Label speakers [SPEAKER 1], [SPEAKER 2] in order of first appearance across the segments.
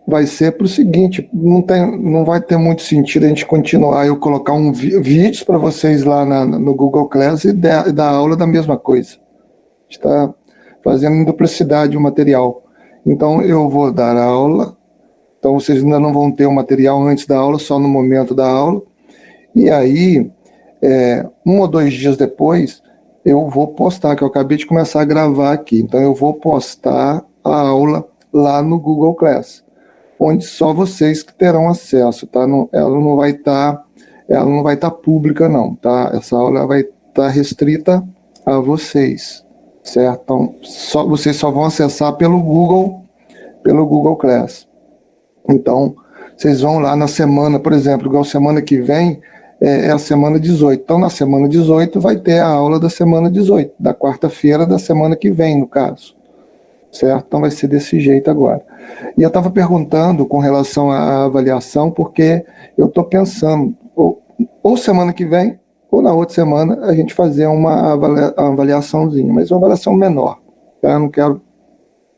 [SPEAKER 1] vai ser para o seguinte, não vai ter muito sentido a gente continuar, eu colocar vídeos para vocês lá no Google Class e dar aula da mesma coisa. A gente está fazendo em duplicidade o material. Então, eu vou dar a aula, então vocês ainda não vão ter o material antes da aula, só no momento da aula, e aí, 1 ou 2 dias depois, eu vou postar, que eu acabei de começar a gravar aqui, então eu vou postar a aula lá no Google Class, onde só vocês que terão acesso, tá? Ela não vai estar pública não, tá? Essa aula vai estar restrita a vocês, certo? Então, vocês só vão acessar pelo Google Class. Então, vocês vão lá na semana, por exemplo, igual semana que vem, é a semana 18. Então, na semana 18 vai ter a aula da semana 18, da quarta-feira da semana que vem, no caso. Certo? Então vai ser desse jeito agora. E eu estava perguntando com relação à avaliação, porque eu estou pensando, ou semana que vem, ou na outra semana, a gente fazer uma avaliaçãozinha, mas uma avaliação menor. Tá? Eu não quero,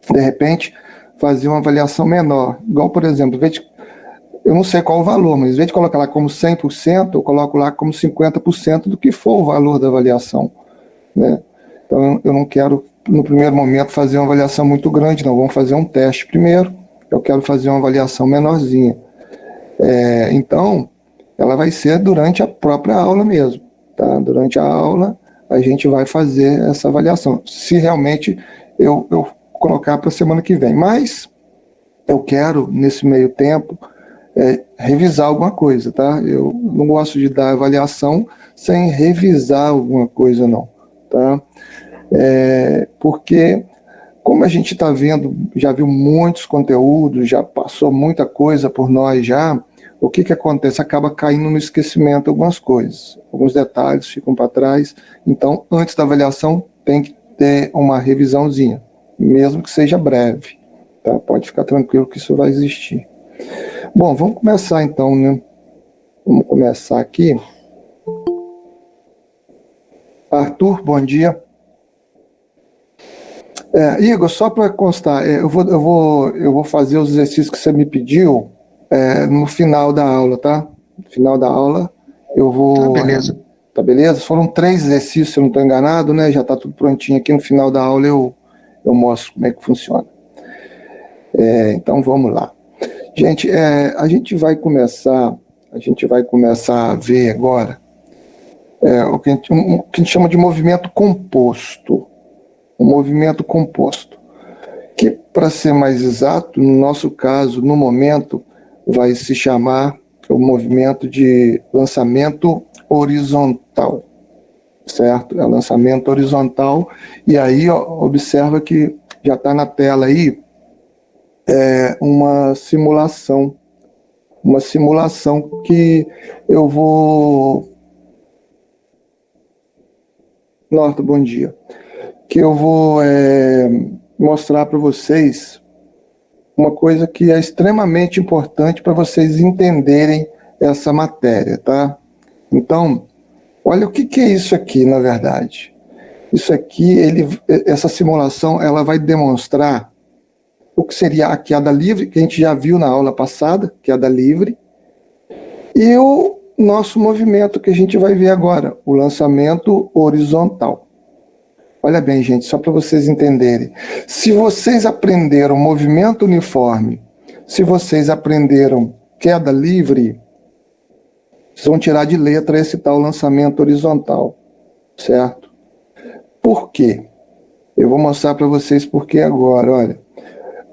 [SPEAKER 1] de repente, fazer uma avaliação menor. Igual, por exemplo, eu não sei qual o valor, mas em vez de colocar lá como 100%, eu coloco lá como 50% do que for o valor da avaliação. Né? Então, eu não quero, no primeiro momento, fazer uma avaliação muito grande, não. Vamos fazer um teste primeiro. Eu quero fazer uma avaliação menorzinha. Então, ela vai ser durante a própria aula mesmo. Tá? Durante a aula, a gente vai fazer essa avaliação. Se realmente eu colocar para a semana que vem. Mas, eu quero, nesse meio tempo, revisar alguma coisa, tá? Eu não gosto de dar avaliação sem revisar alguma coisa, não. Tá? Porque como a gente está vendo, já viu muitos conteúdos, já passou muita coisa por nós já, o que acontece? Acaba caindo no esquecimento algumas coisas, alguns detalhes ficam para trás, então antes da avaliação tem que ter uma revisãozinha, mesmo que seja breve, tá? Pode ficar tranquilo que isso vai existir. Bom, vamos começar então, né? Vamos começar aqui. Arthur, bom dia. Igor, só para constar, eu vou fazer os exercícios que você me pediu no final da aula, tá? No final da aula eu vou...
[SPEAKER 2] Tá, beleza.
[SPEAKER 1] Tá beleza? Foram 3 exercícios, se eu não estou enganado, né? Já está tudo prontinho aqui. No final da aula eu mostro como é que funciona. Então vamos lá. Gente, a gente vai começar a ver agora o que a gente chama de movimento composto. Um movimento composto, que, para ser mais exato, no nosso caso, no momento, vai se chamar o movimento de lançamento horizontal, certo? É lançamento horizontal, e aí, observa que já está na tela aí uma simulação que eu vou... Norton, bom dia. Que eu vou mostrar para vocês uma coisa que é extremamente importante para vocês entenderem essa matéria, tá? Então, olha o que é isso aqui, na verdade. Isso aqui, essa simulação, ela vai demonstrar o que seria a queda livre, que a gente já viu na aula passada, queda livre, e o nosso movimento que a gente vai ver agora, o lançamento horizontal. Olha bem, gente, só para vocês entenderem. Se vocês aprenderam movimento uniforme, se vocês aprenderam queda livre, vocês vão tirar de letra esse tal lançamento horizontal, certo? Por quê? Eu vou mostrar para vocês por quê agora, olha.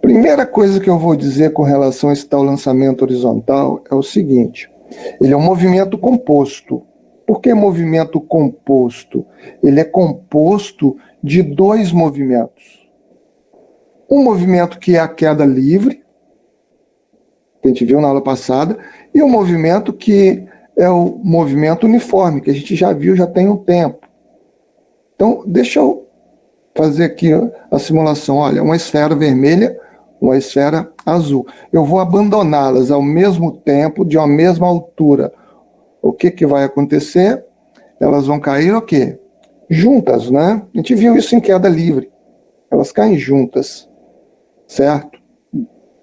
[SPEAKER 1] Primeira coisa que eu vou dizer com relação a esse tal lançamento horizontal é o seguinte: ele é um movimento composto. Por que movimento composto? Ele é composto de 2 movimentos. Um movimento que é a queda livre, que a gente viu na aula passada, e um movimento que é o movimento uniforme, que a gente já viu já tem um tempo. Então, deixa eu fazer aqui a simulação. Olha, uma esfera vermelha, uma esfera azul. Eu vou abandoná-las ao mesmo tempo, de uma mesma altura. O que vai acontecer? Elas vão cair o quê? Juntas, né? A gente viu isso em queda livre. Elas caem juntas, certo?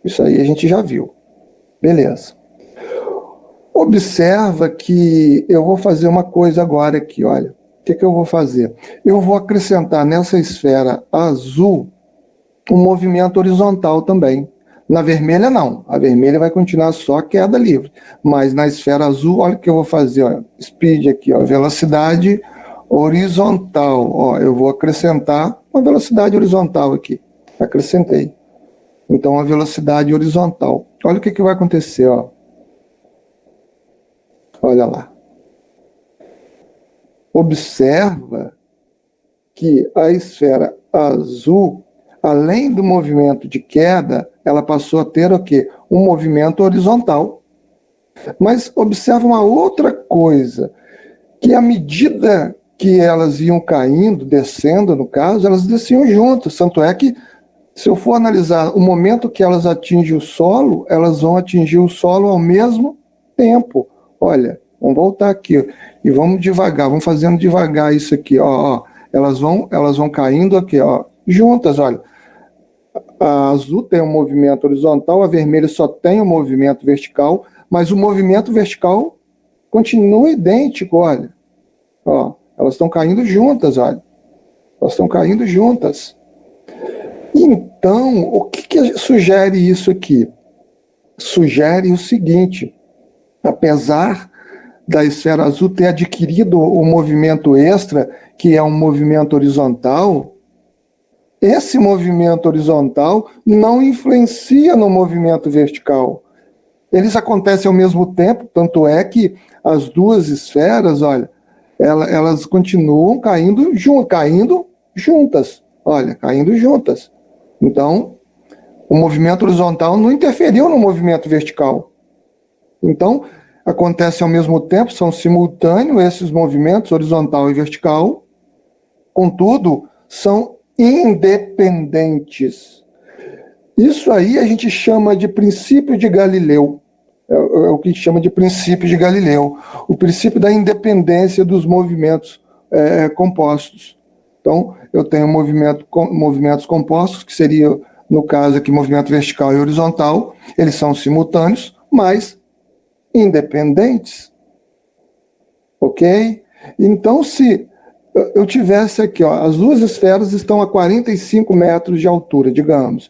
[SPEAKER 1] Isso aí a gente já viu. Beleza. Observa que eu vou fazer uma coisa agora aqui, olha. O que eu vou fazer? Eu vou acrescentar nessa esfera azul um movimento horizontal também. Na vermelha, não. A vermelha vai continuar só queda livre. Mas na esfera azul, olha o que eu vou fazer. Ó. Speed aqui, ó, velocidade horizontal. Ó, eu vou acrescentar uma velocidade horizontal aqui. Acrescentei. Então, a velocidade horizontal. Olha o que vai acontecer. Ó. Olha lá. Observa que a esfera azul, além do movimento de queda, ela passou a ter o quê? Um movimento horizontal. Mas observa uma outra coisa, que à medida que elas iam caindo, descendo no caso, elas desciam juntas. Tanto é que, se eu for analisar o momento que elas atingem o solo, elas vão atingir o solo ao mesmo tempo. Olha, vamos voltar aqui, ó, e vamos devagar, vamos fazendo devagar isso aqui, ó. Elas vão caindo aqui, ó, juntas, olha. A azul tem um movimento horizontal, a vermelha só tem um movimento vertical, mas o movimento vertical continua idêntico, olha. Ó, elas estão caindo juntas, olha. Elas estão caindo juntas. Então, o que sugere isso aqui? Sugere o seguinte: apesar da esfera azul ter adquirido o movimento extra, que é um movimento horizontal, esse movimento horizontal não influencia no movimento vertical. Eles acontecem ao mesmo tempo, tanto é que as duas esferas, olha, elas continuam caindo juntas. Olha, caindo juntas. Então, o movimento horizontal não interferiu no movimento vertical. Então, acontece ao mesmo tempo, são simultâneos esses movimentos, horizontal e vertical, contudo, são independentes. Isso aí a gente chama de princípio de Galileu. É o que a gente chama de princípio de Galileu. O princípio da independência dos movimentos compostos. Então, eu tenho movimentos compostos, que seria, no caso aqui, movimento vertical e horizontal. Eles são simultâneos, mas independentes. Ok? Então, se eu tivesse aqui, ó, as duas esferas estão a 45 metros de altura, digamos.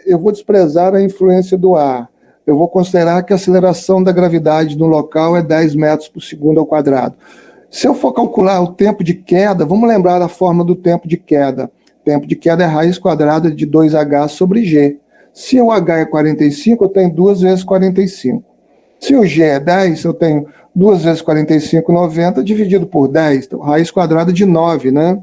[SPEAKER 1] Eu vou desprezar a influência do ar. Eu vou considerar que a aceleração da gravidade no local é 10 metros por segundo ao quadrado. Se eu for calcular o tempo de queda, vamos lembrar da forma do tempo de queda. O tempo de queda é raiz quadrada de 2h sobre g. Se o h é 45, eu tenho 2 vezes 45. Se o g é 10, eu tenho 2 vezes 45, 90, dividido por 10. Então, raiz quadrada de 9, né?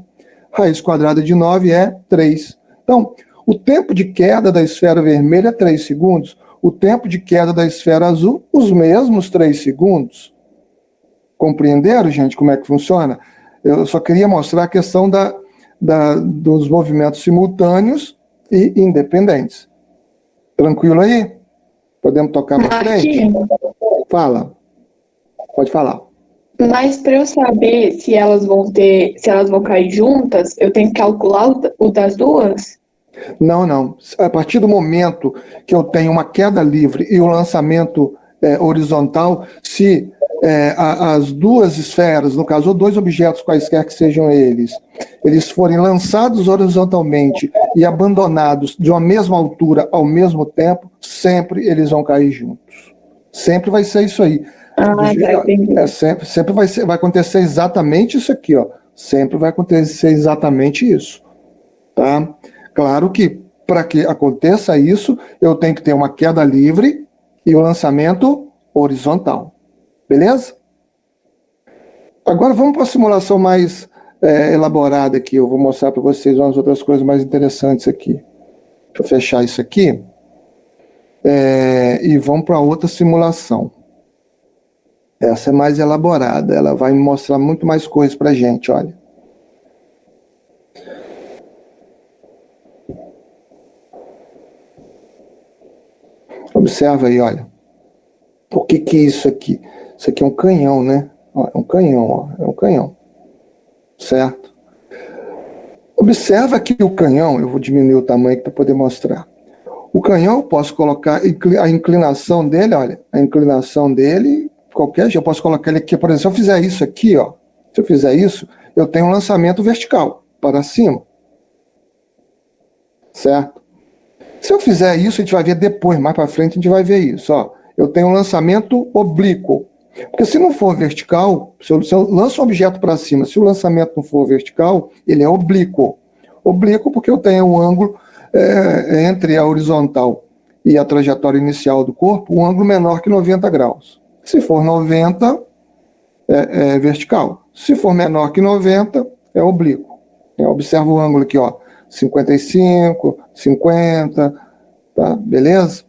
[SPEAKER 1] Raiz quadrada de 9 é 3. Então, o tempo de queda da esfera vermelha é 3 segundos. O tempo de queda da esfera azul, os mesmos 3 segundos. Compreenderam, gente, como é que funciona? Eu só queria mostrar a questão dos movimentos simultâneos e independentes. Tranquilo aí? Podemos tocar para frente? Fala. Pode falar.
[SPEAKER 2] Mas para eu saber se elas vão cair juntas, eu tenho que calcular o das duas?
[SPEAKER 1] Não. A partir do momento que eu tenho uma queda livre e o lançamento horizontal, se as duas esferas, no caso, ou dois objetos quaisquer que sejam eles forem lançados horizontalmente e abandonados de uma mesma altura ao mesmo tempo, sempre eles vão cair juntos. Sempre vai ser isso aí. Sempre vai acontecer exatamente isso aqui, ó. Sempre vai acontecer exatamente isso, tá? Claro que para que aconteça isso, eu tenho que ter uma queda livre e o lançamento horizontal, beleza? Agora vamos para a simulação mais elaborada aqui. Eu vou mostrar para vocês umas outras coisas mais interessantes aqui. Deixa eu fechar isso aqui e vamos para outra simulação. Essa é mais elaborada, ela vai me mostrar muito mais coisas para a gente, olha. Observa aí, olha. O que é isso aqui? Isso aqui é um canhão, né? Ó, é um canhão, ó. É um canhão. Certo? Observa que o canhão, eu vou diminuir o tamanho para poder mostrar. O canhão eu posso colocar a inclinação dele, olha, a inclinação dele, qualquer jeito, eu posso colocar ele aqui, por exemplo, se eu fizer isso aqui, ó, se eu fizer isso, eu tenho um lançamento vertical, para cima, certo? Se eu fizer isso, a gente vai ver depois, mais para frente a gente vai ver isso, ó, eu tenho um lançamento oblíquo, porque se não for vertical, se eu lanço um objeto para cima, se o lançamento não for vertical, ele é oblíquo. Oblíquo porque eu tenho um ângulo entre a horizontal e a trajetória inicial do corpo, um ângulo menor que 90 graus. Se for 90, é vertical. Se for menor que 90, é oblíquo. Observa o ângulo aqui, ó, 55, 50, tá? Beleza?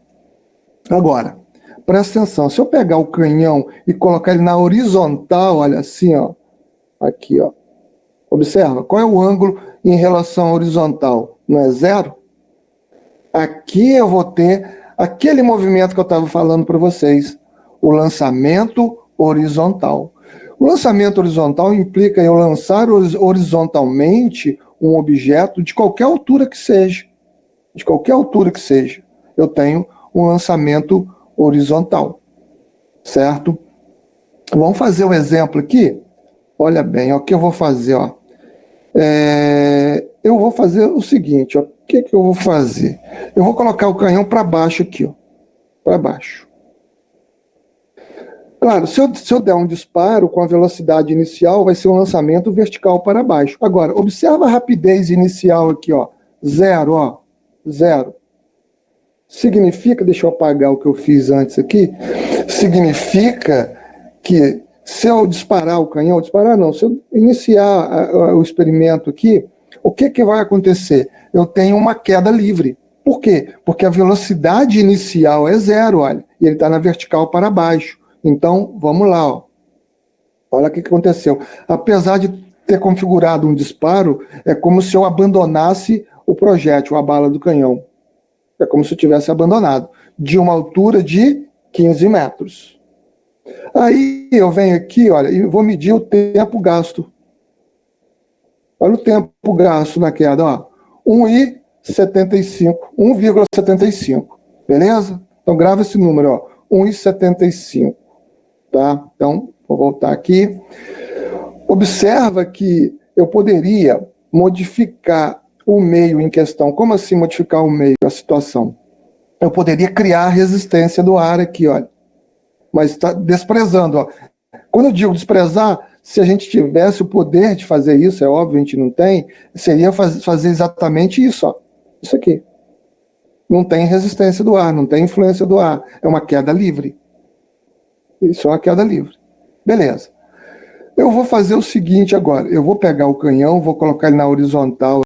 [SPEAKER 1] Agora, presta atenção, se eu pegar o canhão e colocar ele na horizontal, olha assim, ó, aqui, ó, observa, qual é o ângulo em relação à horizontal? Não é zero? Aqui eu vou ter aquele movimento que eu estava falando para vocês, o lançamento horizontal. O lançamento horizontal implica eu lançar horizontalmente um objeto de qualquer altura que seja. De qualquer altura que seja. Eu tenho um lançamento horizontal. Certo? Vamos fazer um exemplo aqui? Olha bem, ó, o que eu vou fazer, ó. Eu vou fazer o seguinte, ó. O que eu vou fazer? Eu vou colocar o canhão para baixo aqui, ó. Para baixo. Claro, se eu der um disparo com a velocidade inicial, vai ser um lançamento vertical para baixo. Agora, observa a rapidez inicial aqui, ó. Zero, ó. Zero. Significa, deixa eu apagar o que eu fiz antes aqui, significa que se eu disparar o canhão, disparar não, se eu iniciar o experimento aqui, o que vai acontecer? Eu tenho uma queda livre. Por quê? Porque a velocidade inicial é zero, olha, e ele está na vertical para baixo. Então, vamos lá, ó. Olha o que aconteceu. Apesar de ter configurado um disparo, é como se eu abandonasse o projétil, a bala do canhão. É como se eu tivesse abandonado, de uma altura de 15 metros. Aí eu venho aqui, olha, e vou medir o tempo gasto. Olha o tempo gasto na queda, ó. 1,75. Beleza? Então grava esse número, ó. 1,75. Tá? Então, vou voltar aqui. Observa que eu poderia modificar o meio em questão. Como assim modificar o meio, a situação? Eu poderia criar a resistência do ar aqui, olha. Mas está desprezando, ó. Quando eu digo desprezar, se a gente tivesse o poder de fazer isso, é óbvio, a gente não tem, seria fazer exatamente isso, ó. Isso aqui. Não tem resistência do ar, não tem influência do ar. É uma queda livre. Isso é uma queda livre. Beleza. Eu vou fazer o seguinte agora. Eu vou pegar o canhão, vou colocar ele na horizontal